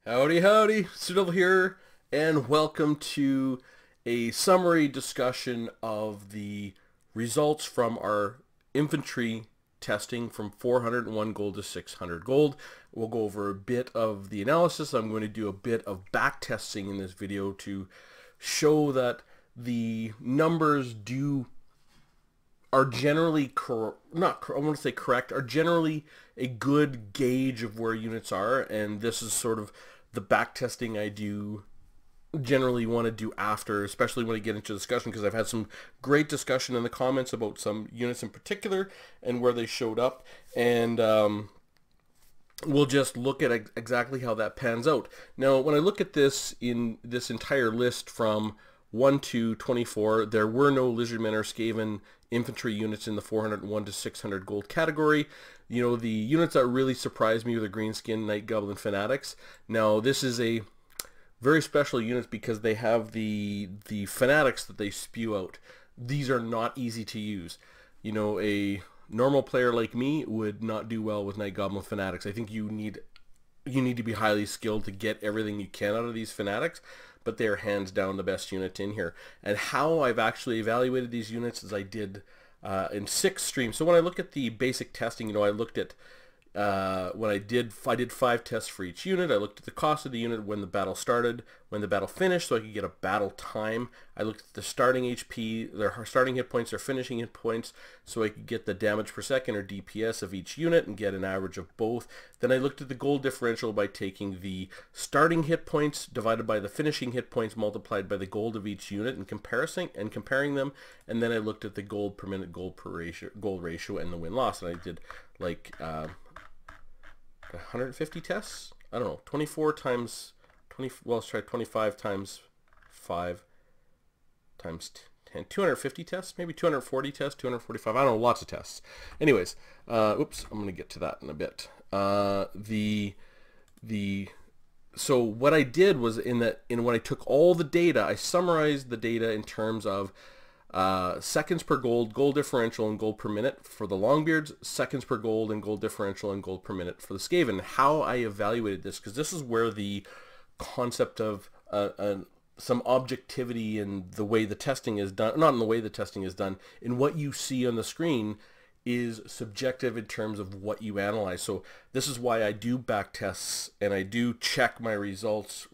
Howdy, howdy, Sidil here, and welcome to a summary discussion of the results from our infantry testing from 401 gold to 600 gold. We'll go over a bit of the analysis. I'm going to do a bit of back testing in this video to show that the numbers are generally I want to say correct, are generally a good gauge of where units are, and this is sort of the back testing I do generally want to do after, especially when I get into discussion, because I've had some great discussion in the comments about some units in particular and where they showed up, and we'll just look at exactly how that pans out. Now, when I look at this in this entire list from 1 to 24, there were no Lizardmen or Skaven infantry units in the 401 to 600 gold category. You know, the units that really surprised me were the Greenskin Night Goblin Fanatics. Now, this is a very special unit because they have the fanatics that they spew out. These are not easy to use. You know, a normal player like me would not do well with Night Goblin Fanatics. I think you need to be highly skilled to get everything you can out of these fanatics, but they are hands down the best unit in here. And how I've actually evaluated these units is I did in 6 streams. So when I look at the basic testing, you know, I looked at when I did 5 tests for each unit. I looked at the cost of the unit when the battle started, when the battle finished, so I could get a battle time. I looked at the starting HP, their starting hit points, their finishing hit points, so I could get the damage per second or DPS of each unit and get an average of both. Then I looked at the gold differential by taking the starting hit points divided by the finishing hit points multiplied by the gold of each unit and comparing them. And then I looked at the gold per minute, gold ratio, and the win-loss. And I did like 150 tests? I don't know, 24 times 20, well, let's try 25 times 5 times 10, 250 tests, maybe 240 tests, 245, I don't know, lots of tests. Anyways, oops, I'm going to get to that in a bit. So what I did was when I took all the data, I summarized the data in terms of seconds per gold, gold differential, and gold per minute for the Longbeards, seconds per gold and gold differential and gold per minute for the Skaven. How I evaluated this, because this is where the concept of some objectivity in the way the testing is done, not in the way the testing is done, in what you see on the screen is subjective in terms of what you analyze. So this is why I do back tests and I do check my results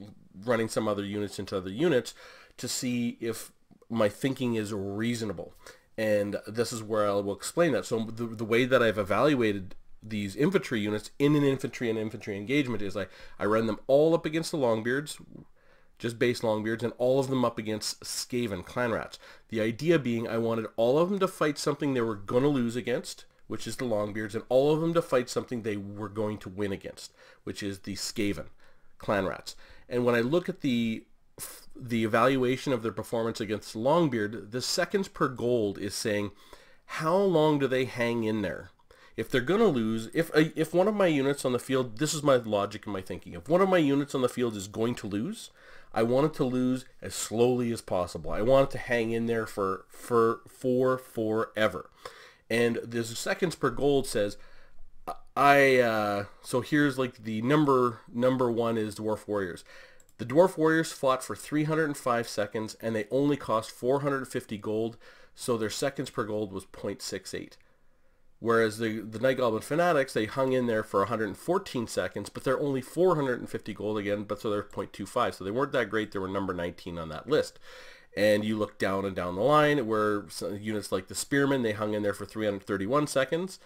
running some other units into other units to see if my thinking is reasonable, and this is where I will explain that. So the way that I've evaluated these infantry units in an infantry and infantry engagement is I run them all up against the Longbeards, just base Longbeards, and all of them up against Skaven clan rats. The idea being I wanted all of them to fight something they were going to lose against, which is the Longbeards, and all of them to fight something they were going to win against, which is the Skaven clan rats. And when I look at the evaluation of their performance against Longbeard, the seconds per gold is saying how long do they hang in there. If they're going to lose, if one of my units on the field, this is my logic and my thinking, if one of my units on the field is going to lose, I want it to lose as slowly as possible. I want it to hang in there for forever. And this seconds per gold says so here's like the number 1 is Dwarf Warriors. The Dwarf Warriors fought for 305 seconds, and they only cost 450 gold, so their seconds per gold was 0.68. Whereas the Night Goblin Fanatics, they hung in there for 114 seconds, but they're only 450 gold again, but so they're 0.25. So they weren't that great. They were number 19 on that list. And you look down and down the line, where units like the Spearmen, they hung in there for 331 seconds.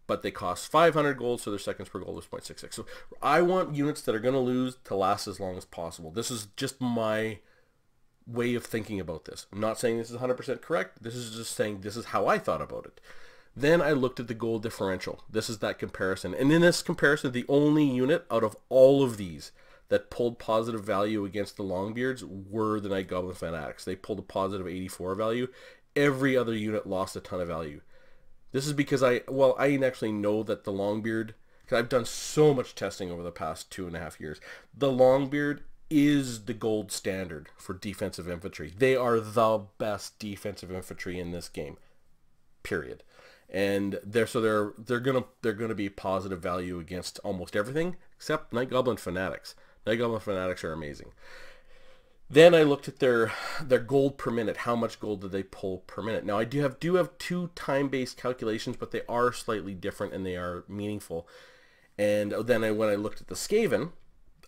But they cost 500 gold, so their seconds per gold is 0.66. So I want units that are going to lose to last as long as possible. This is just my way of thinking about this. I'm not saying this is 100% correct. This is just saying this is how I thought about it. Then I looked at the gold differential. This is that comparison. And in this comparison, the only unit out of all of these that pulled positive value against the Longbeards were the Night Goblin Fanatics. They pulled a positive 84 value. Every other unit lost a ton of value. This is because I actually know that the Longbeard, because I've done so much testing over the past 2.5 years, the Longbeard is the gold standard for defensive infantry. They are the best defensive infantry in this game, period. and they're gonna be positive value against almost everything except Night Goblin Fanatics. Night Goblin Fanatics are amazing. Then I looked at their gold per minute. How much gold did they pull per minute? Now I do have two time-based calculations, but they are slightly different and they are meaningful. And then when I looked at the Skaven,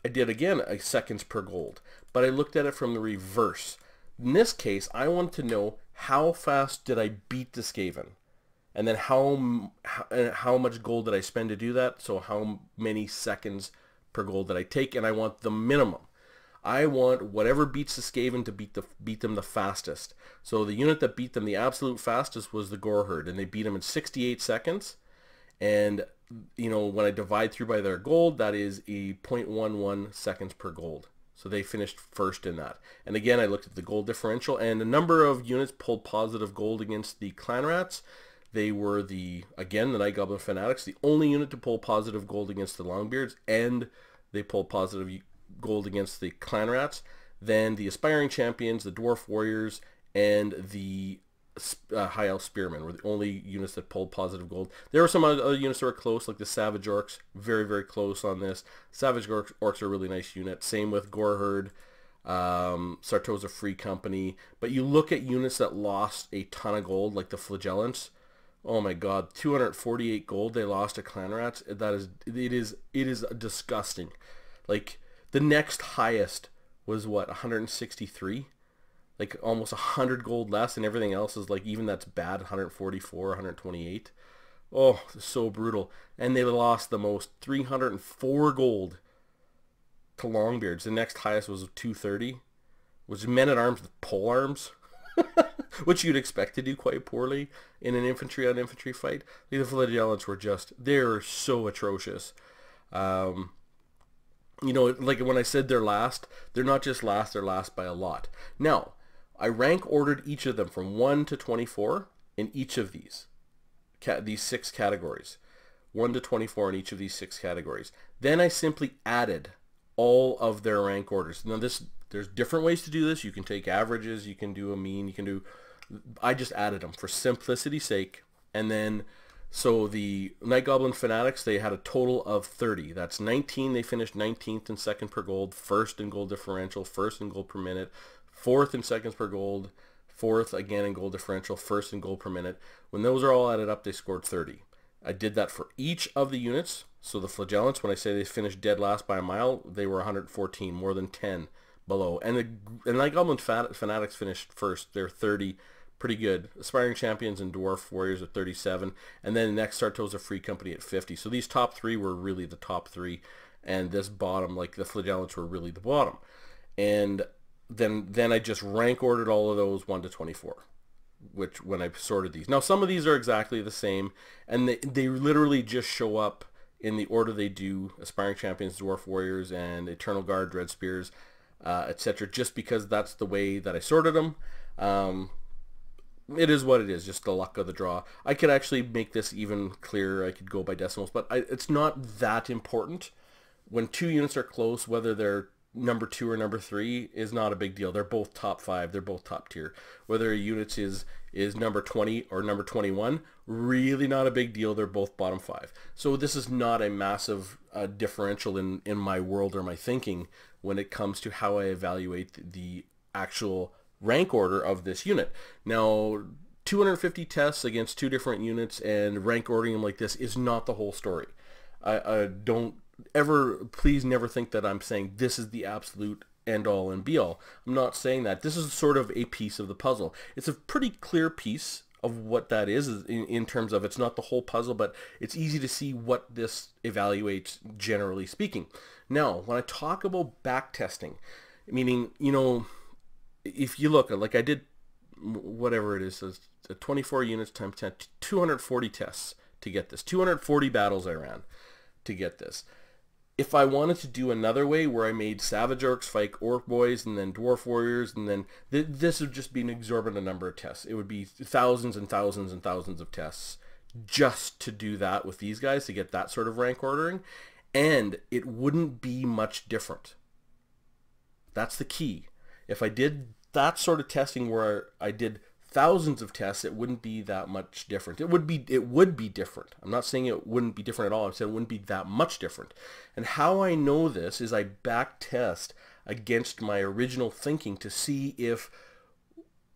I did again a seconds per gold, but I looked at it from the reverse. In this case, I want to know how fast did I beat the Skaven, and then how much gold did I spend to do that. So how many seconds per gold did I take, and I want the minimum. I want whatever beats the Skaven to beat them the fastest. So the unit that beat them the absolute fastest was the Goreherd, and they beat them in 68 seconds. And when I divide through by their gold, that is a 0.11 seconds per gold. So they finished first in that. And again, I looked at the gold differential, and the number of units pulled positive gold against the Clan Rats. They were the Night Goblin Fanatics, the only unit to pull positive gold against the Longbeards, and they pulled positive gold against the Clan Rats. Then the Aspiring Champions, the Dwarf Warriors, and the High Elf Spearmen were the only units that pulled positive gold. There were some other units that were close, like the Savage Orcs, very, very close on this. Savage Orcs are a really nice unit. Same with Goreherd, Sartosa Free Company. But you look at units that lost a ton of gold, like the Flagellants. Oh my God, 248 gold they lost to Clan Rats. It is disgusting. Like, the next highest was what, 163? Like almost 100 gold less, and everything else is like, even that's bad, 144, 128. Oh, so brutal. And they lost the most, 304 gold to Longbeards. The next highest was 230, which is men-at-arms with pole arms, which you'd expect to do quite poorly in an infantry-on-infantry fight. The Flagellants were they're so atrocious. Like when I said they're last, they're not just last, they're last by a lot. Now, I rank ordered each of them from 1 to 24 in each of these 6 categories. 1 to 24 in each of these 6 categories. Then I simply added all of their rank orders. Now there's different ways to do this. You can take averages, you can do a mean, I just added them for simplicity's sake. And then, so the Night Goblin Fanatics, they had a total of 30. That's 19. They finished 19th and second per gold, first in gold differential, first in gold per minute, fourth in seconds per gold, fourth again in gold differential, first in gold per minute. When those are all added up, they scored 30. I did that for each of the units. So the Flagellants, when I say they finished dead last by a mile, they were 114, more than 10 below. And the Night Goblin Fanatics finished first. They're 30. Pretty good. Aspiring Champions and Dwarf Warriors at 37, and then next Sartosa Free Company at 50. So these top 3 were really the top 3, and this bottom, like the Flagellants, were really the bottom. And then I just rank ordered all of those 1 to 24, which when I sorted these. Now some of these are exactly the same, and they literally just show up in the order they do: Aspiring Champions, Dwarf Warriors, and Eternal Guard, Dread Spears, etc. Just because that's the way that I sorted them. It is what it is, just the luck of the draw. I could actually make this even clearer. I could go by decimals, but it's not that important. When 2 units are close, whether they're number 2 or number 3 is not a big deal. They're both top 5. They're both top tier. Whether a unit is number 20 or number 21, really not a big deal. They're both bottom 5. So this is not a massive differential in my world or my thinking when it comes to how I evaluate the actual rank order of this unit. Now, 250 tests against 2 different units and rank ordering them like this is not the whole story. I don't ever, please never think that I'm saying this is the absolute end all and be all. I'm not saying that. This is sort of a piece of the puzzle. It's a pretty clear piece of what that is in terms of, it's not the whole puzzle, but it's easy to see what this evaluates, generally speaking. Now, when I talk about back testing, meaning, if you look, like I did, whatever it is, so 24 units times 10, 240 tests to get this. 240 battles I ran to get this. If I wanted to do another way where I made Savage Orcs fight Orc Boys and then Dwarf Warriors, and then this would just be an exorbitant number of tests. It would be thousands and thousands and thousands of tests just to do that with these guys, to get that sort of rank ordering. And it wouldn't be much different. That's the key. If I did that sort of testing where I did thousands of tests, it wouldn't be that much different. It would be different. I'm not saying it wouldn't be different at all. I'm saying it wouldn't be that much different. And how I know this is I back test against my original thinking to see if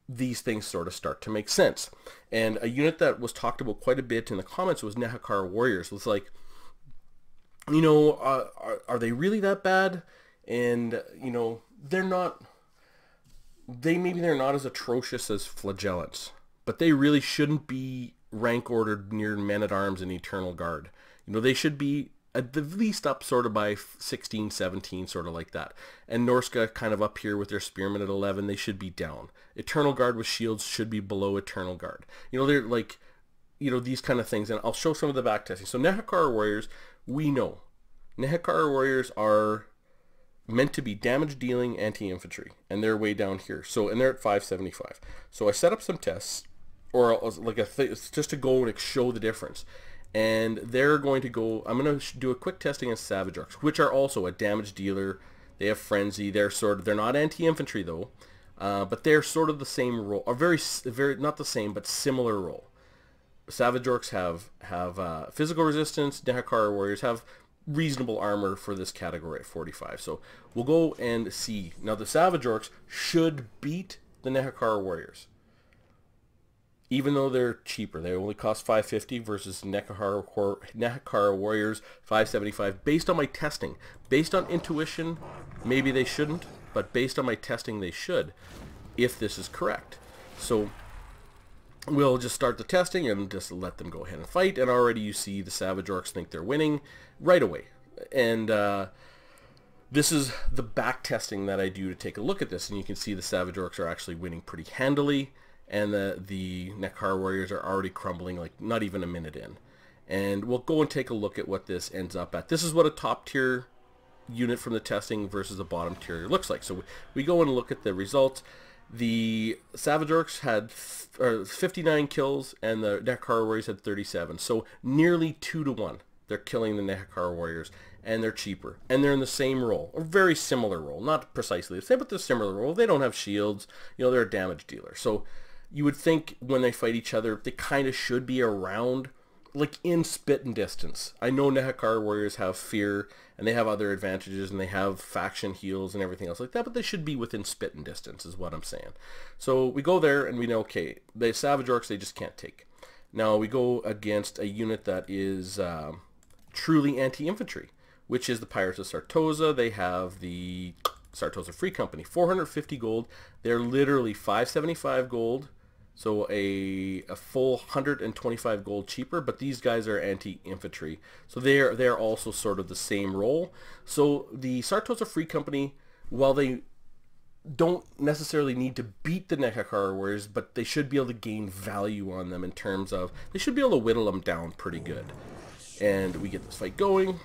these things sort of start to make sense. And a unit that was talked about quite a bit in the comments was Nehekar Warriors. It was like, you know, are they really that bad? And, you know, they're not, maybe they're not as atrocious as Flagellants, but they really shouldn't be rank ordered near Men-at-Arms and Eternal Guard. You know, they should be at the least up sort of by 16, 17, sort of like that. And Norska kind of up here with their Spearmen at 11, they should be down. Eternal Guard with shields should be below Eternal Guard. You know, they're like, you know, these kind of things. And I'll show some of the back testing. So Nehekar Warriors, we know. Nehekar Warriors are meant to be damage dealing anti-infantry, and they're way down here. So, and they're at 575. So I set up some tests, or like just to go and show the difference. And they're going to go, I'm going to do a quick test against Savage Orcs, which are also a damage dealer. They have Frenzy. They're not anti-infantry though, but they're sort of the same role, or very, not the same, but similar role. Savage Orcs have physical resistance. Nehekar Warriors have reasonable armor for this category at 45. So we'll go and see. Now the Savage Orcs should beat the Nehekar Warriors, even though they're cheaper. They only cost 550 versus Nehekar Warriors 575. Based on my testing, based on intuition, maybe they shouldn't, but based on my testing, they should, if this is correct. So we'll just start the testing and just let them go ahead and fight. And already you see the Savage Orcs think they're winning right away. And this is the back testing that I do to take a look at this. And you can see the Savage Orcs are actually winning pretty handily. And the Nehekar Warriors are already crumbling, like not even a minute in. And we'll go and take a look at what this ends up at. This is what a top tier unit from the testing versus a bottom tier looks like. So we go and look at the results. The Savage Orcs had 59 kills and the Nehekar Warriors had 37. So nearly 2 to 1. They're killing the Nehekar Warriors, and they're cheaper. And they're in the same role, a very similar role. Not precisely the same, but the similar role. They don't have shields. You know, they're a damage dealer. So you would think when they fight each other, they kind of should be around, like in spitting distance. I know Nehekar Warriors have fear, and they have other advantages, and they have faction heals and everything else like that, but they should be within spitting distance is what I'm saying. So we go there, and we know, okay, the Savage Orcs, they just can't take. Now we go against a unit that is truly anti-infantry, which is the Pirates of Sartosa. They have the Sartosa Free Company, 450 gold. They're literally 575 gold. So a full 125 gold cheaper, but these guys are anti-infantry. So they're also sort of the same role. So the Sartosa Free Company, while they don't necessarily need to beat the Nehekar Warriors, but they should be able to gain value on them in terms of, they should be able to whittle them down pretty good. And we get this fight going.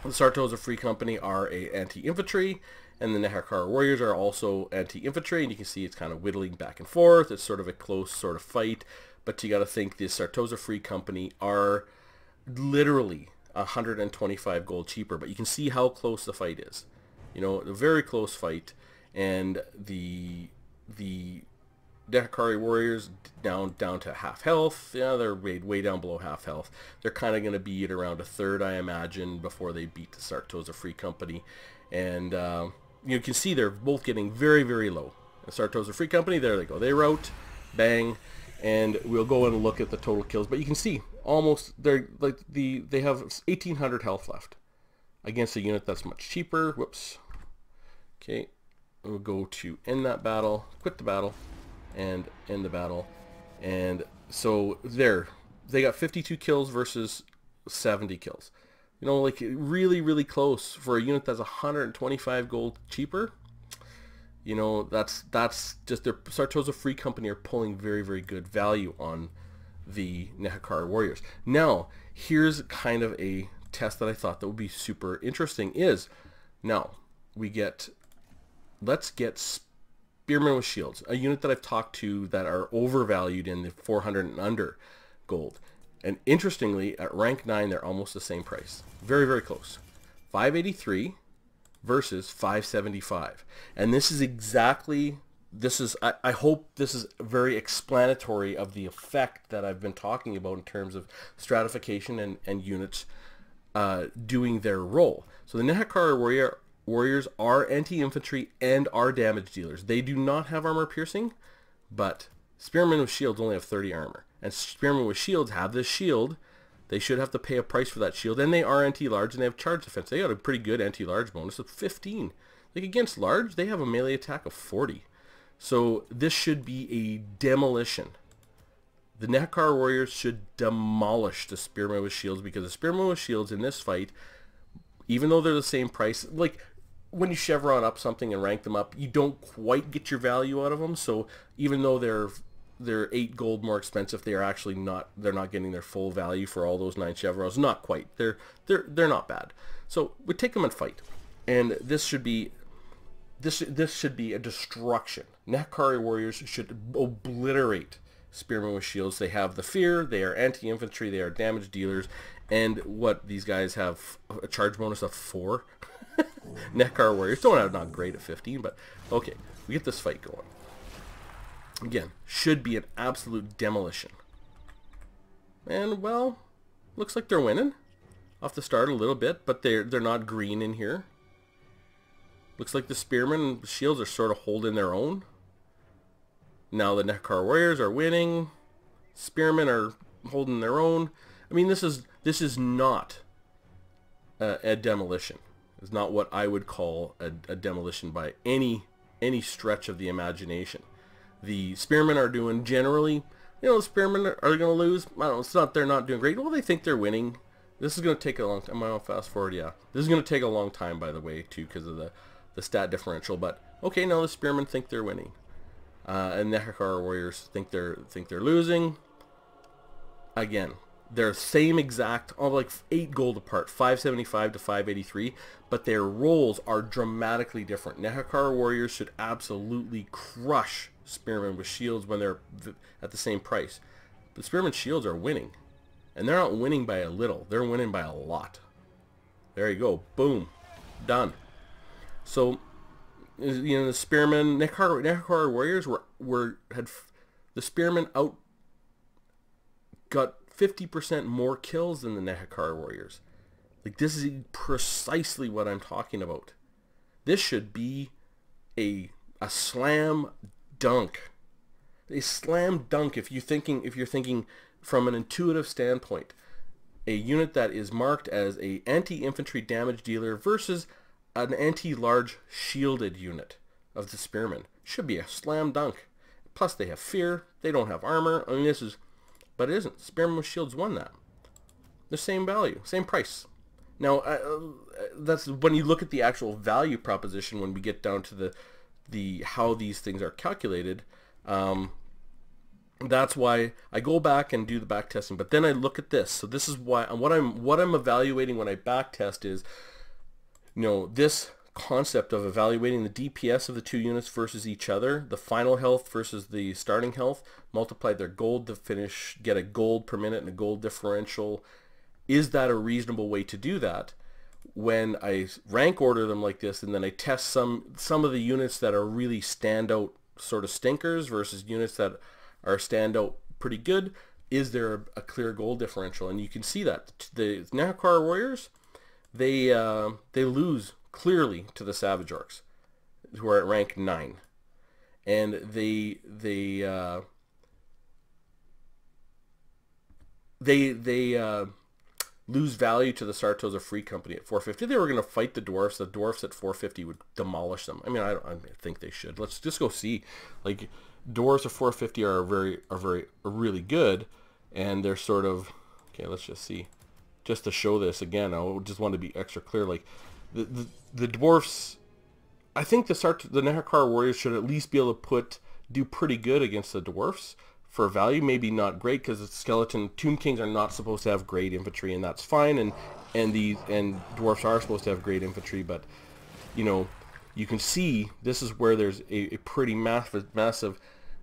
The Sartosa Free Company are a anti-infantry, and the Nehekar Warriors are also anti-infantry, and you can see it's kind of whittling back and forth. It's sort of a close sort of fight, but you got to think the Sartosa Free Company are literally 125 gold cheaper, but you can see how close the fight is. You know, a very close fight, and the Nehekar Warriors down to half health. Yeah, they're way down below half health. They're kind of going to be at around a third, I imagine, before they beat the Sartosa Free Company. And you can see they're both getting very, very low. The Sartosa Free Company, there they go. They rout, bang, and we'll go and look at the total kills. But you can see almost they have 1,800 health left against a unit that's much cheaper. Whoops. Okay, we'll go to end that battle, quit the battle, and end the battle. And so they got 52 kills versus 70 kills. You know, like really, really close for a unit that's 125 gold cheaper. You know, that's just their Sartosa Free Company are pulling very, very good value on the Nehekar Warriors. Now, here's kind of a test that I thought that would be super interesting is, now, let's get Spearmen with Shields, a unit that I've talked to that are overvalued in the 400 and under gold. And interestingly, at rank 9, they're almost the same price. Very, very close. 583 versus 575. And this is exactly this is, I hope this is very explanatory of the effect that I've been talking about in terms of stratification and units doing their role. So the Nehekara warriors are anti-infantry and are damage dealers. They do not have armor piercing, but spearmen with shields only have 30 armor. And spearmen with shields have this shield. They should have to pay a price for that shield. And they are anti-large and they have charge defense. They got a pretty good anti-large bonus of 15. Like against large, they have a melee attack of 40. So this should be a demolition. The Nehekara warriors should demolish the spearmen with shields, because the spearmen with shields in this fight, even though they're the same price, like when you chevron up something and rank them up, you don't quite get your value out of them. So even though they're 8 gold more expensive, they are actually not, they're not getting their full value for all those 9 chevrons. Not quite. They're not bad. So we take them and fight, and this should be a destruction. Nehekara warriors should obliterate spearmen with shields. They have the fear, they are anti-infantry, they are damage dealers, and what, these guys have a charge bonus of 4. Nehekara warriors don't have, not great at 15, but okay, we get this fight going. Again, should be an absolute demolition. And well, looks like they're winning off the start a little bit, but they're not green in here. Looks like the spearmen shields are sort of holding their own. Now the Nehekara warriors are winning. Spearmen are holding their own. I mean, this is not a demolition. It's not what I would call a demolition by any stretch of the imagination. The spearmen are doing generally, you know, the spearmen are going to lose. I don't know, it's not, they're not doing great. Well, they think they're winning. This is going to take a long time. Am I on fast forward? Yeah. This is going to take a long time, by the way, too, because of the stat differential. But okay, now the spearmen think they're winning. And Nehekara warriors think they're losing. Again, they're same exact, like 8 gold apart, 575 to 583, but their roles are dramatically different. Nehekara warriors should absolutely crush spearmen with shields when they're at the same price. But spearmen shields are winning, and they're not winning by a little, they're winning by a lot. There you go, boom, done. So, you know, the spearmen, Nehekara warriors had the spearmen got 50% more kills than the Nehekara warriors. Like, this is precisely what I'm talking about. This should be a slam dunk. A slam dunk if you're thinking from an intuitive standpoint. A unit that is marked as a anti-infantry damage dealer versus an anti-large shielded unit of the spearmen should be a slam dunk. Plus they have fear, they don't have armor. I mean, but it isn't. Spearmen with shields won that. The same value, same price. Now, that's when you look at the actual value proposition. When we get down to the how these things are calculated, that's why I go back and do the back testing. But then I look at this. So this is why what I'm evaluating when I back test is, you know, this concept of evaluating the DPS of the two units versus each other, the final health versus the starting health, multiply their gold to finish, get a gold per minute and a gold differential. Is that a reasonable way to do that? When I rank order them like this, and then I test some of the units that are really standout sort of stinkers versus units that are standout pretty good, is there a clear gold differential? And you can see that the Nehekara warriors, they lose clearly to the Savage Orcs, who are at rank 9, and they lose value to the Sartos of Free Company at 450. They were going to fight the dwarfs. The dwarfs at 450 would demolish them. I mean, I think they should. Let's just go see. Like, dwarves at 450 are really good, and they're sort of, okay. Let's just see, just to show this again. I just want to be extra clear. Like, the dwarfs, I think the Nehekara warriors should at least be able to do pretty good against the dwarfs for value. Maybe not great, because the skeleton Tomb Kings are not supposed to have great infantry, and that's fine. And dwarfs are supposed to have great infantry, but you know, you can see this is where there's a pretty massive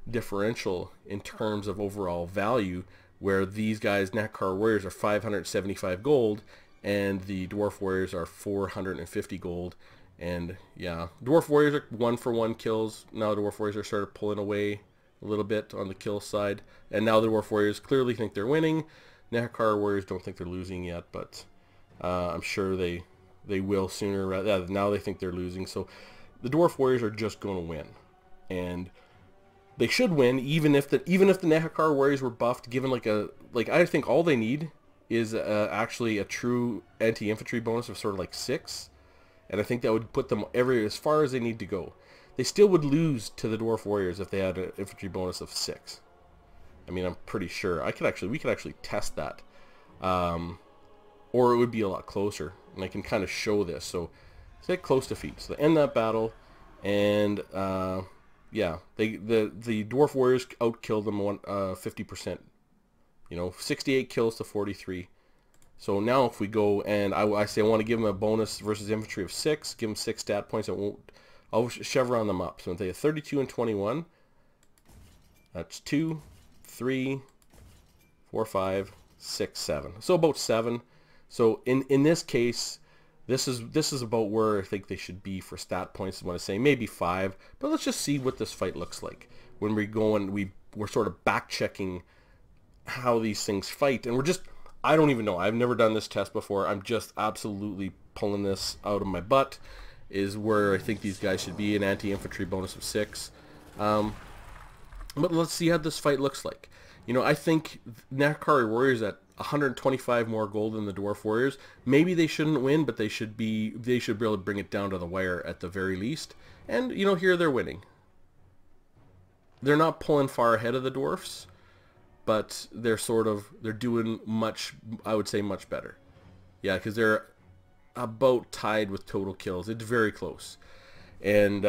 differential in terms of overall value, where these guys, Nehekara warriors, are 575 gold, and the dwarf warriors are 450 gold, And yeah, Dwarf Warriors are 1-for-1 kills. Now Dwarf Warriors are sort of pulling away a little bit on the kill side. And now the Dwarf Warriors clearly think they're winning. Nehakar Warriors don't think they're losing yet, but I'm sure they will sooner. Now they think they're losing. So the Dwarf Warriors are just going to win. And they should win, even if the Nehakar Warriors were buffed. Given I think all they need is actually a true anti-infantry bonus of sort of like 6, and I think that would put them as far as they need to go. They still would lose to the Dwarf Warriors if they had an infantry bonus of 6. I mean, I'm pretty sure we could actually test that, or it would be a lot closer, and I can kind of show this. So say close defeat. So they end that battle, and yeah, the Dwarf Warriors outkilled them 50%. 68 kills to 43. So now if we go and I say I want to give them a bonus versus infantry of 6, give them 6 stat points. I'll chevron them up. So they have 32 and 21. That's 2, 3, 4, 5, 6, 7. So about 7. So in this case, this is about where I think they should be for stat points. I want to say maybe 5, but let's just see what this fight looks like when we go and we're sort of back checking how these things fight, and I don't even know. I've never done this test before. I'm just absolutely pulling this out of my butt. Is where I think these guys should be, an anti-infantry bonus of 6. But let's see how this fight looks like. I think Nehakar Warriors at 125 more gold than the Dwarf Warriors. Maybe they shouldn't win, but they should be able to bring it down to the wire at the very least. And here they're winning. They're not pulling far ahead of the Dwarfs, but they're doing much, I would say, much better. Yeah, because they're about tied with total kills. It's very close. And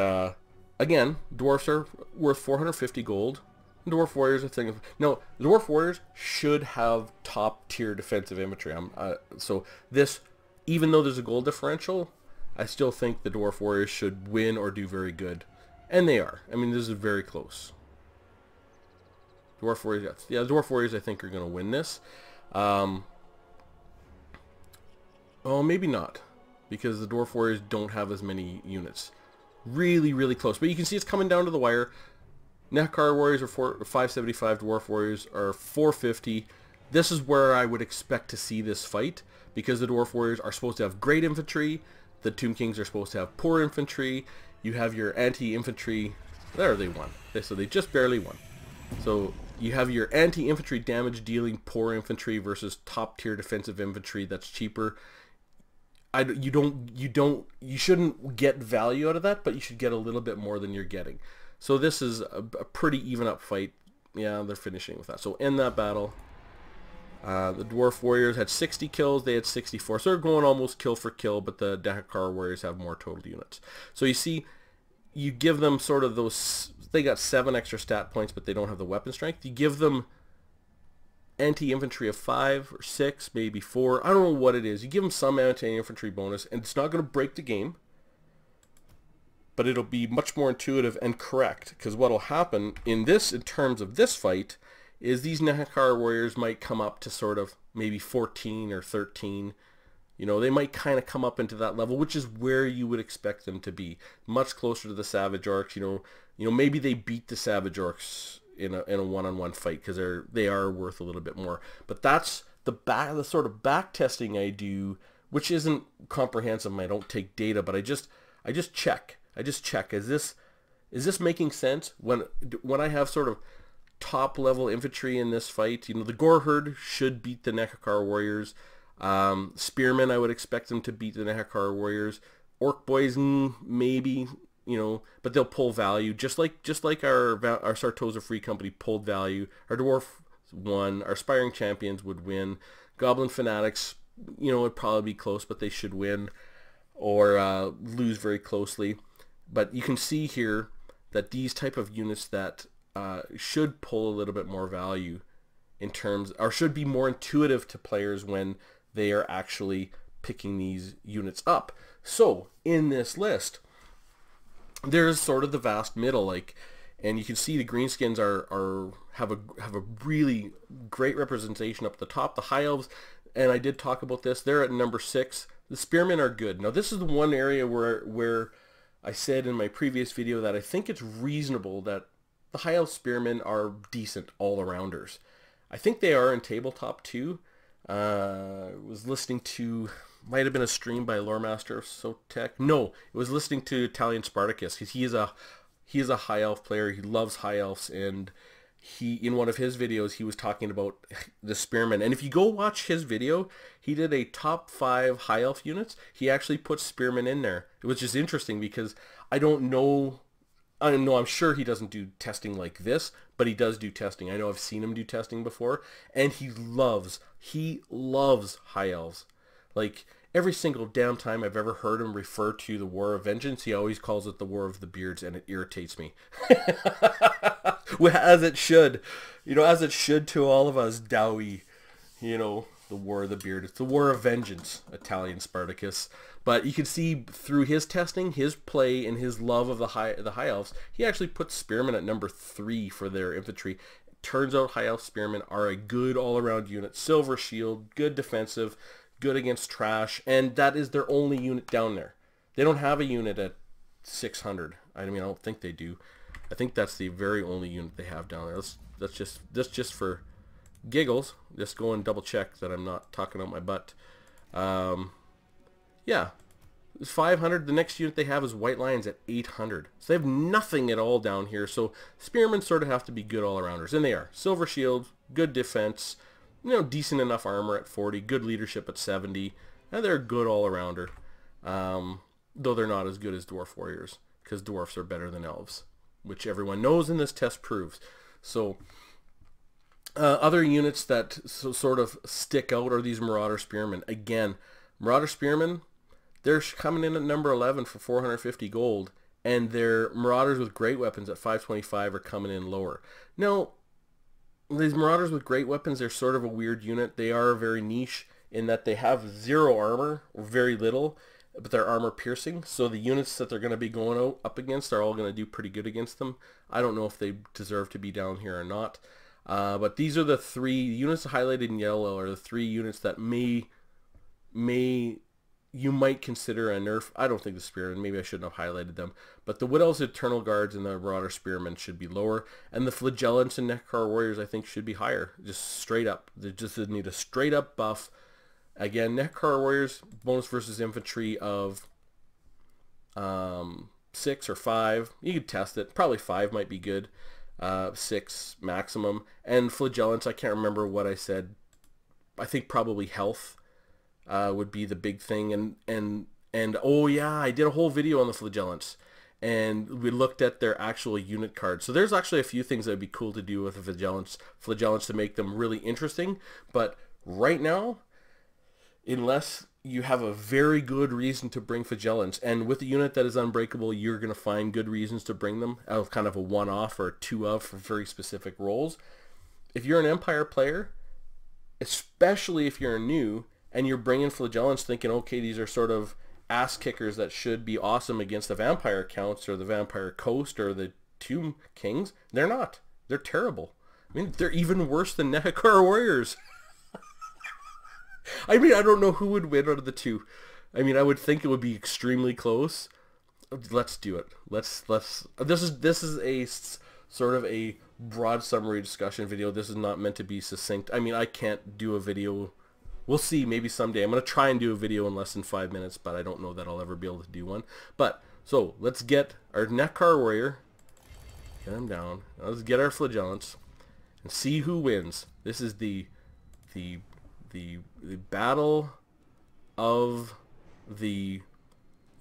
again, Dwarfs are worth 450 gold. Dwarf Warriors are thinking, no, the Dwarf Warriors should have top tier defensive infantry. So this, even though there's a gold differential, I still think the Dwarf Warriors should win or do very good. And they are. I mean, this is very close. Dwarf Warriors, yeah, the Dwarf Warriors I think are going to win this. Oh, maybe not, because the Dwarf Warriors don't have as many units. Really, really close. But you can see it's coming down to the wire. Nehakar Warriors are 575, Dwarf Warriors are 450. This is where I would expect to see this fight, because the Dwarf Warriors are supposed to have great infantry. The Tomb Kings are supposed to have poor infantry. You have your anti-infantry. There, they won. So they just barely won. So you have your anti-infantry damage dealing poor infantry versus top tier defensive infantry that's cheaper. You shouldn't get value out of that, but you should get a little bit more than you're getting. So this is a pretty even up fight. Yeah, they're finishing with that. So in that battle, the Dwarf Warriors had 60 kills. They had 64. So they're going almost kill for kill, but the Nehakar Warriors have more total units. So you see, you give them sort of those, they got 7 extra stat points, but they don't have the weapon strength. You give them anti-infantry of 5 or 6, maybe 4. I don't know what it is. You give them some anti-infantry bonus, and it's not going to break the game, but it'll be much more intuitive and correct, because what'll happen in terms of this fight is these Nehakar Warriors might come up to sort of maybe 14 or 13. They might kind of come up into that level, which is where you would expect them to be, much closer to the Savage Orcs. Maybe they beat the Savage Orcs in a one-on-one fight, because they are worth a little bit more. But that's the sort of back testing I do, which isn't comprehensive. I don't take data, but I just check. Is this making sense when I have sort of top level infantry in this fight? The Gore Herd should beat the Nehakar Warriors. Spearmen, I would expect them to beat the Nehakar Warriors. Orc Boys, maybe, but they'll pull value, just like our Sartosa Free Company pulled value. Our Dwarf won. Our Aspiring Champions would win. Goblin Fanatics, would probably be close, but they should win or lose very closely. But you can see here that these type of units that should pull a little bit more value in terms, or should be more intuitive to players when they are actually picking these units up. So in this list, there's sort of the vast middle, and you can see the greenskins have a really great representation up at the top. The High Elves, and I did talk about this, they're at number 6. the spearmen are good. Now this is the one area where I said in my previous video that I think it's reasonable that the high elf spearmen are decent all-arounders. I think they are in tabletop too. I was listening to, might have been a stream by Loremaster of Sotek. No, it was listening to Italian Spartacus, because he is a high elf player. He loves high elves, and he, in one of his videos, he was talking about the spearmen. And if you go watch his video, he did a top 5 high elf units. He actually put spearmen in there. It was just interesting because I don't know. I'm sure he doesn't do testing like this, but he does do testing. I know I've seen him do testing before, and he loves high elves. Like, every single damn time I've ever heard him refer to the War of Vengeance, he always calls it the War of the Beards, and it irritates me. Well, as it should. You know, as it should to all of us Dowie. You know, the War of the Beard. It's the War of Vengeance, Italian Spartacus. But you can see through his testing, his play, and his love of the high elves, he actually puts spearmen at number 3 for their infantry. Turns out high elf spearmen are a good all-around unit. Silver shield, good defensive, good against trash, and that is their only unit down there. They don't have a unit at 600. I mean, I don't think they do. I think that's the very only unit they have down there. That's just for giggles. Just go and double check that I'm not talking out my butt. Yeah, it's 500. The next unit they have is White Lions at 800. So they have nothing at all down here. So spearmen sort of have to be good all-arounders, and they are. Silver shield, good defense, you know, decent enough armor at 40, good leadership at 70, and they're a good all-arounder. Though they're not as good as dwarf warriors, because dwarfs are better than elves, which everyone knows and this test proves. So other units that sort of stick out are these Marauder Spearmen. Again, Marauder Spearmen, they're coming in at number 11 for 450 gold, and their Marauders with great weapons at 525 are coming in lower. Now, these Marauders with great weapons, they're sort of a weird unit. They are very niche in that they have 0 armor, or very little, but they're armor piercing. So the units that they're going to be going up against are all going to do pretty good against them. I don't know if they deserve to be down here or not. But these are the 3 units highlighted in yellow are the 3 units that you might consider a nerf. I don't think the Spearmen, maybe I shouldn't have highlighted them, but the Wood Elves, Eternal Guards, and the Marauder Spearmen should be lower, and the Flagellants and Neckcar Warriors I think should be higher, just straight up. They just need a straight up buff. Again, Neckcar Warriors, bonus versus infantry of 6 or 5. You could test it, probably 5 might be good, 6 maximum, and Flagellants, I can't remember what I said, I think probably health would be the big thing, and oh yeah, I did a whole video on the Flagellants, and we looked at their actual unit cards. So there's actually a few things that would be cool to do with the Flagellants to make them really interesting, but right now, unless you have a very good reason to bring Flagellants, and with a unit that is unbreakable, you're going to find good reasons to bring them, out of kind of a one-off or a two-of for very specific roles. If you're an Empire player, especially if you're new, and you're bringing Flagellants thinking, okay, these are sort of ass kickers that should be awesome against the Vampire Counts or the Vampire Coast or the Tomb Kings, they're not. They're terrible. I mean, they're even worse than Neckcar Warriors. I mean, I don't know who would win out of the two. I mean, I would think it would be extremely close. Let's do it. This is a sort of a broad summary discussion video. This is not meant to be succinct. I mean, I can't do a video. We'll see, maybe someday. I'm going to try and do a video in less than 5 minutes, but I don't know that I'll ever be able to do one. But, so, let's get our Neckcar Warrior. Get him down. Now let's get our Flagellants and see who wins. This is the battle of the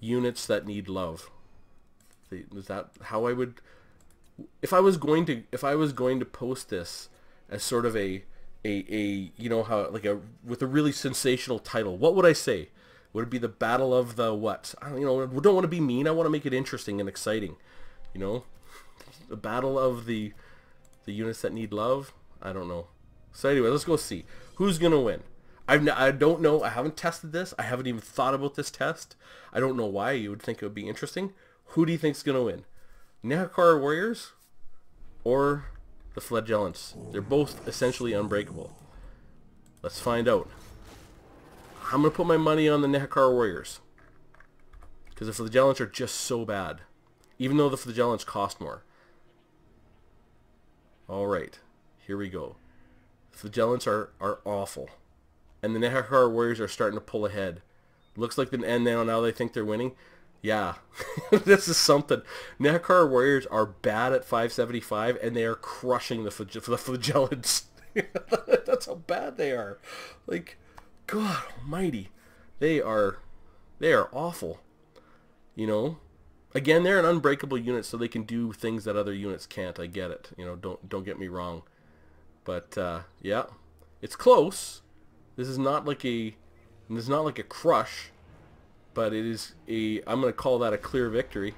units that need love. Is that how I would... If I was going to post this as sort of a you know how, like, with a really sensational title, what would I say? Would it be the battle of the what? I don't want to be mean. I want to make it interesting and exciting. You know, the battle of the units that need love. I don't know. So anyway, let's go see who's gonna win. I don't know. I haven't tested this. I haven't even thought about this test. I don't know why you would think it would be interesting. Who do you think's gonna win? Neckcar Warriors or the Flagellants? They're both essentially unbreakable. Let's find out. I'm going to put my money on the Nehekar Warriors. Because the Flagellants are just so bad. Even though the Flagellants cost more. Alright. Here we go. The Flagellants are awful. And the Nehekar Warriors are starting to pull ahead. Looks like the end now they think they're winning. Yeah. This is something. Nehekar Warriors are bad at 575 and they are crushing the Flagellants. That's how bad they are. Like, God almighty. They are awful. You know? Again, they're an unbreakable unit, so they can do things that other units can't. I get it. You know, don't get me wrong. But yeah. It's close. This is not like a crush, but it is I'm going to call that a clear victory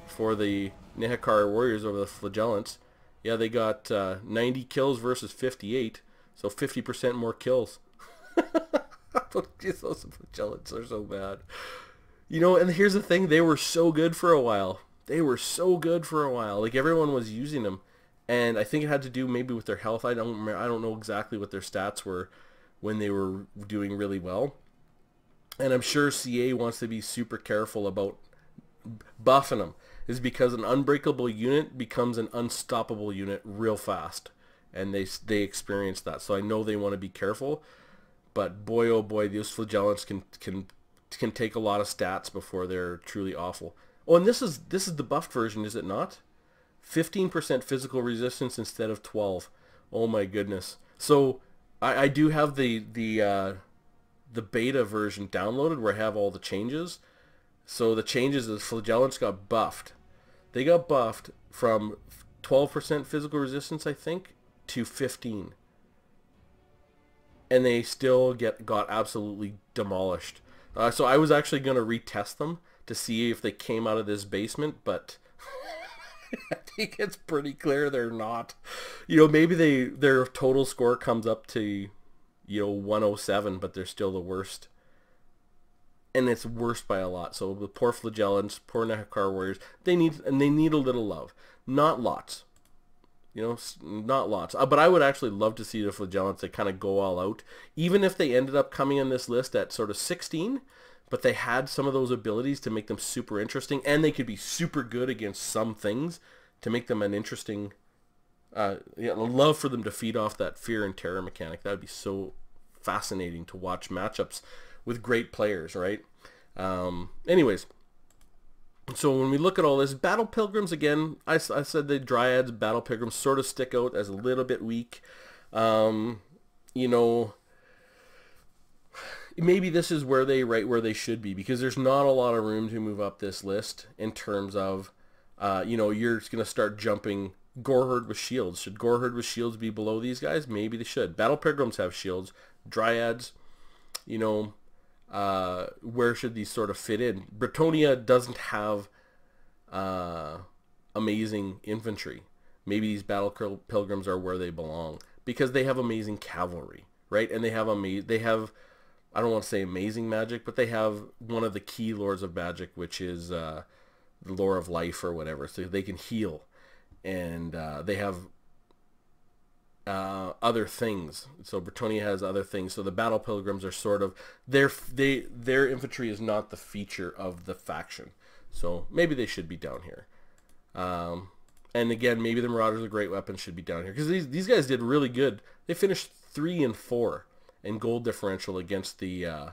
for the Nehekar Warriors over the Flagellants. Yeah, they got 90 kills versus 58, so 50% more kills. Those Flagellants are so bad. You know, and here's the thing, they were so good for a while. Like, everyone was using them. And I think it had to do maybe with their health. I don't know exactly what their stats were when they were doing really well. And I'm sure CA wants to be super careful about buffing them. Is because an unbreakable unit becomes an unstoppable unit real fast. And they experience that. So I know they want to be careful. But boy, oh boy, those Flagellants can take a lot of stats before they're truly awful. Oh, and this is the buffed version, is it not? 15% physical resistance instead of 12. Oh my goodness. So I do have the beta version downloaded where I have all the changes. So the changes is Flagellants got buffed. They got buffed from 12% physical resistance, I think, to 15. And they still got absolutely demolished. So I was actually going to retest them to see if they came out of this basement, but I think it's pretty clear they're not. You know, maybe their total score comes up to, you know, 107, but they're still the worst. And it's worse by a lot. So the poor Flagellants, poor Nehekar Warriors, they need a little love. Not lots. You know, not lots. But I would actually love to see the Flagellants that kind of go all out. Even if they ended up coming in this list at sort of 16, but they had some of those abilities to make them super interesting, and they could be super good against some things to make them an interesting... I'd love for them to feed off that fear and terror mechanic. That would be so fascinating to watch matchups with great players, right? Anyways... So when we look at all this, Battle Pilgrims, again, I said the Dryads, Battle Pilgrims sort of stick out as a little bit weak. You know, maybe this is right where they should be, because there's not a lot of room to move up this list in terms of, you know, you're just going to start jumping Goreherd with shields. Should Goreherd with shields be below these guys? Maybe they should. Battle Pilgrims have shields. Dryads, you know... where should these sort of fit in? Bretonia doesn't have amazing infantry. Maybe these Battle Pilgrims are where they belong because they have amazing cavalry, right? And they have I don't want to say amazing magic, but they have one of the key lores of magic, which is the lore of life or whatever. So they can heal, and they have other things. So Bretonia has other things. So the Battle Pilgrims are sort of their infantry is not the feature of the faction. So maybe they should be down here. And again, maybe the Marauders with Great Weapons should be down here because these guys did really good. They finished 3 and 4 in gold differential against the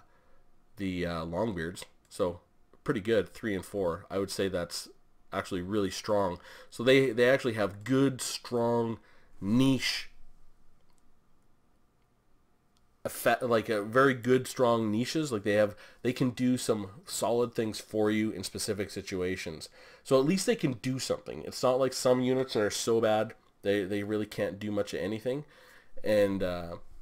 Longbeards. So pretty good, 3 and 4. I would say that's actually really strong. So they actually have good, strong, niche, like a very good, strong niches. Like they can do some solid things for you in specific situations. So at least they can do something. It's not like some units that are so bad they really can't do much of anything. And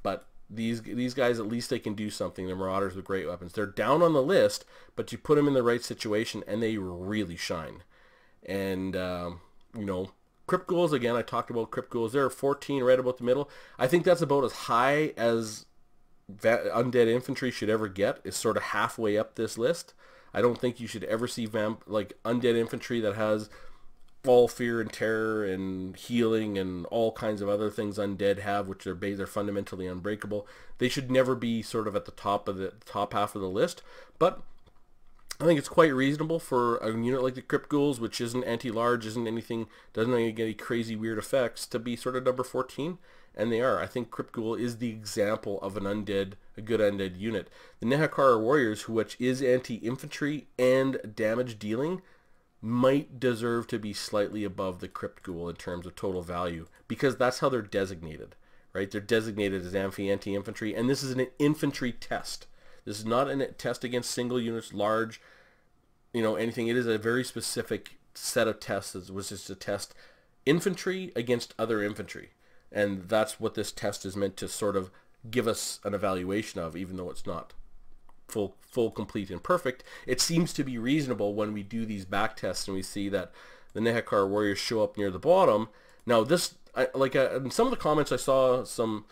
but these guys, at least they can do something. The Marauders with Great Weapons, they're down on the list, but you put them in the right situation and they really shine. And you know, Crypt Ghouls, again, I talked about Crypt Ghouls. There are 14 right about the middle. I think that's about as high as Undead Infantry should ever get, is sort of halfway up this list. I don't think you should ever see Undead Infantry that has all fear and terror and healing and all kinds of other things undead have, which are they're fundamentally unbreakable. They should never be sort of at the top half of the list, but I think it's quite reasonable for a unit like the Crypt Ghouls, which isn't anti-large, isn't anything, doesn't get any crazy weird effects, to be sort of number 14, and they are. I think Crypt Ghoul is the example of an undead, a good undead unit. The Nehakara Warriors, which is anti-infantry and damage dealing, might deserve to be slightly above the Crypt Ghoul in terms of total value, because that's how they're designated, right? They're designated as anti-infantry, and this is an infantry test. This is not a test against single units, large, anything. It is a very specific set of tests, which is to test infantry against other infantry. And that's what this test is meant to sort of give us an evaluation of, even though it's not full, complete, and perfect. It seems to be reasonable when we do these back tests and we see that the Nehakara Warriors show up near the bottom. Now, this, in some of the comments I saw some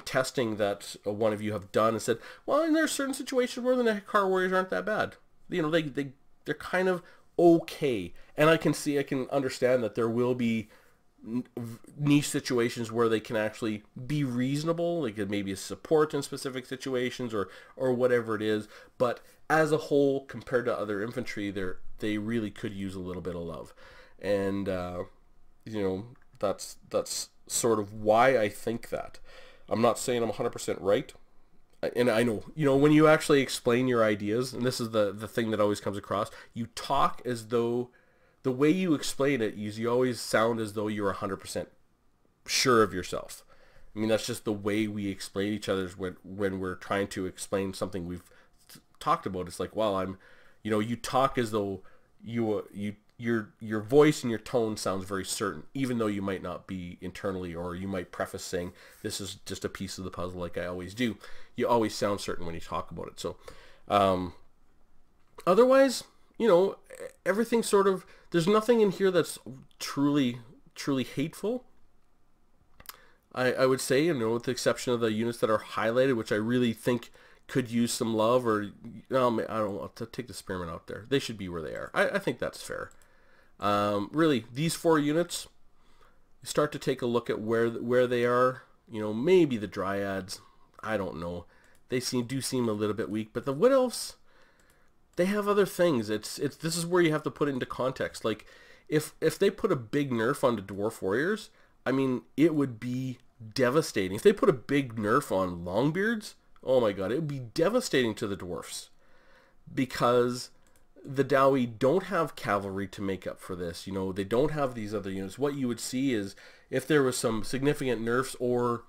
testing that one of you have done and said, well, and there's certain situations where the Nehakara Warriors aren't that bad. They're kind of okay. And I can understand that there will be niche situations where they can actually be reasonable, like maybe a support in specific situations or whatever it is. But as a whole, compared to other infantry, they really could use a little bit of love. And, that's sort of why I think that. I'm not saying I'm 100% right. And I know, when you actually explain your ideas, and this is the thing that always comes across, you talk as though, the way you explain it, you always sound as though you're 100% sure of yourself. I mean, that's just the way we explain each other's when we're trying to explain something we've talked about. It's like, well, you talk as though your voice and your tone sounds very certain, even though you might not be internally, or you might preface saying, this is just a piece of the puzzle like I always do. You always sound certain when you talk about it. So otherwise, everything sort of, there's nothing in here that's truly hateful, I would say, with the exception of the units that are highlighted, which I really think could use some love, or I don't want to take the spearmen out there. They should be where they are. I think that's fair. Really, these 4 units, you start to take a look at where they are. Maybe the Dryads, I don't know. They do seem a little bit weak, but the Wood Elves, they have other things. This is where you have to put it into context. Like, if they put a big nerf on the Dwarf Warriors, I mean, it would be devastating. If they put a big nerf on Longbeards, oh my god, it would be devastating to the Dwarfs, because the Dowie don't have cavalry to make up for this. They don't have these other units. What you would see is, if there was some significant nerfs, or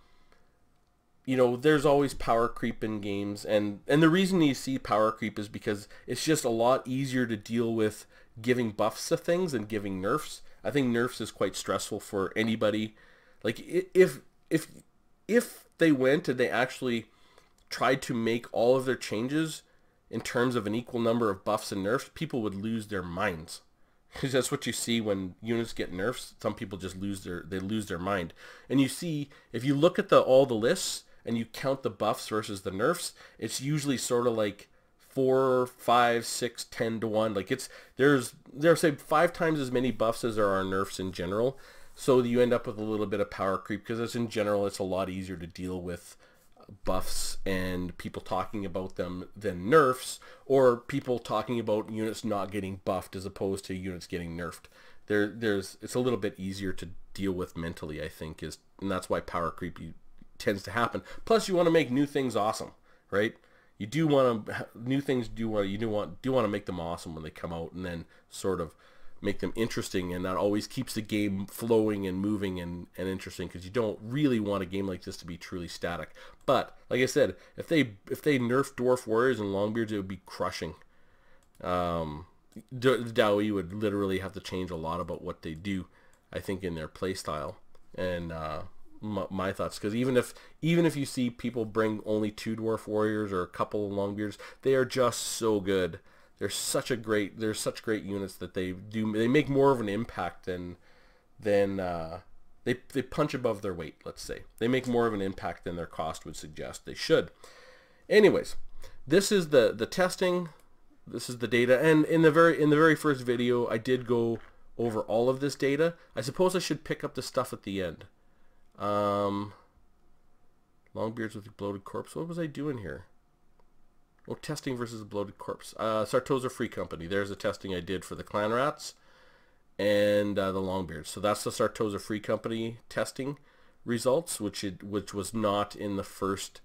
there's always power creep in games, and the reason you see power creep is because it's just a lot easier to deal with giving buffs to things than giving nerfs. I think nerfs is quite stressful for anybody. Like, if they went and they actually tried to make all of their changes in terms of an equal number of buffs and nerfs, people would lose their minds. Because that's what you see when units get nerfs. Some people just lose their mind. And you see, if you look at all the lists and you count the buffs versus the nerfs, it's usually sort of like 4, 5, 6, 10 to 1. Like, there's say 5 times as many buffs as there are nerfs in general. So you end up with a little bit of power creep, because in general it's a lot easier to deal with buffs and people talking about them than nerfs, or people talking about units not getting buffed as opposed to units getting nerfed. It's a little bit easier to deal with mentally, I think, and that's why power creep tends to happen. Plus, you want to make new things awesome, right? You do want to new things. You want to make them awesome when they come out, and then sort of make them interesting, and that always keeps the game flowing and moving and interesting, because you don't really want a game like this to be truly static. But like I said, if they nerf Dwarf Warriors and Longbeards, it would be crushing. The Dowie would literally have to change a lot about what they do, I think, in their playstyle. And my thoughts, because even if you see people bring only 2 Dwarf Warriors or a couple of Longbeards, they are just so good. They're such great units that they make more of an impact than they punch above their weight, let's say. They make more of an impact than their cost would suggest they should. Anyways, this is the testing. This is the data, and in the very first video I did go over all of this data. I suppose I should pick up the stuff at the end. Longbeards with a bloated corpse. What was I doing here? Oh, testing versus a bloated corpse. Sartosa Free Company. There's the testing I did for the clan rats and the Longbeards. So that's the Sartosa Free Company testing results, which was not in the first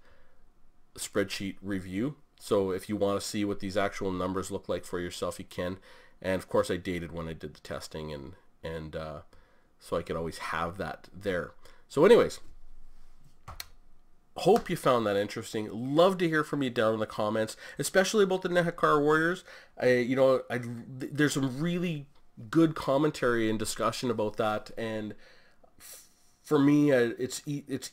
spreadsheet review. So if you want to see what these actual numbers look like for yourself, you can. And of course I dated when I did the testing, and so I could always have that there. So anyways, hope you found that interesting. Love to hear from you down in the comments, especially about the Nehekar Warriors. There's some really good commentary and discussion about that, and for me, it's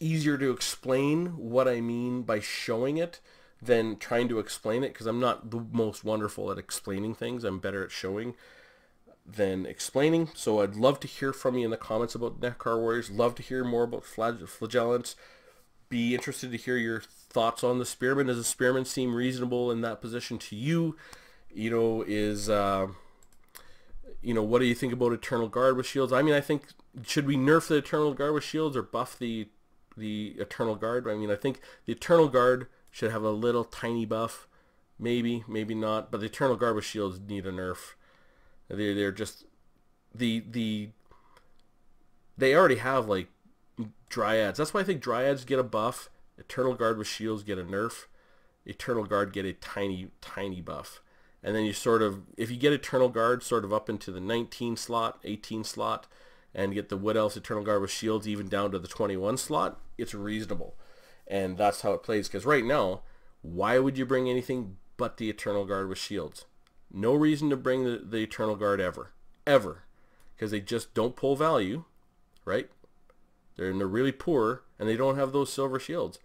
easier to explain what I mean by showing it than trying to explain it, because I'm not the most wonderful at explaining things. I'm better at showing than explaining. So I'd love to hear from you in the comments about Nehekar Warriors. Love to hear more about flagellants. Be interested to hear your thoughts on the Spearman. Does the Spearman seem reasonable in that position to you? You know, what do you think about Eternal Guard with shields? I mean, I think, should we nerf the Eternal Guard with shields or buff the Eternal Guard? I mean, I think the Eternal Guard should have a little tiny buff, maybe not, but the Eternal Guard with shields need a nerf. They're just they already have like Dryads. That's why I think Dryads get a buff. Eternal Guard with shields get a nerf. Eternal Guard get a tiny buff. And then you sort of, if you get Eternal Guard sort of up into the 19 slot, 18 slot, and get the Wood Elves Eternal Guard with shields even down to the 21 slot, it's reasonable. And that's how it plays. Because right now, why would you bring anything but the Eternal Guard with shields? No reason to bring the Eternal Guard ever. Because they just don't pull value, right? They're really poor, and they don't have those silver shields.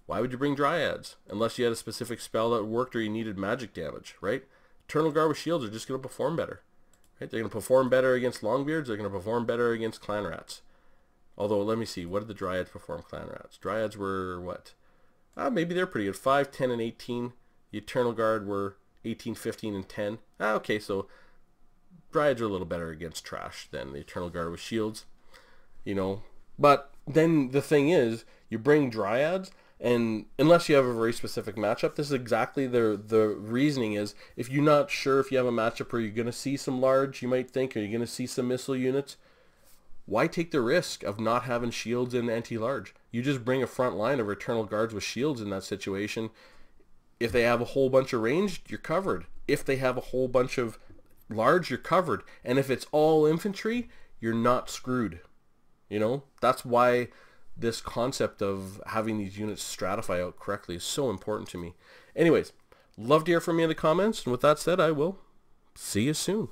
Why would you bring Dryads? Unless you had a specific spell that worked or you needed magic damage, right? Eternal Guard with shields are just going to perform better. Right? They're going to perform better against Longbeards. They're going to perform better against Clan Rats. Although, let me see. What did the Dryads perform Clan Rats? Dryads were what? Maybe they're pretty good. 5, 10, and 18. The Eternal Guard were 18, 15, and 10. Okay, so Dryads are a little better against trash than the Eternal Guard with shields. You know. But then the thing is, you bring Dryads, and unless you have a very specific matchup, this is exactly the reasoning is, if you're not sure if you have a matchup where you're going to see some large, you might think, or you're going to see some missile units, why take the risk of not having shields in anti-large? You just bring a front line of Eternal Guards with shields in that situation. If they have a whole bunch of ranged, you're covered. If they have a whole bunch of large, you're covered. And if it's all infantry, you're not screwed. You know, that's why this concept of having these units stratify out correctly is so important to me. Anyways, love to hear from you in the comments. And with that said, I will see you soon.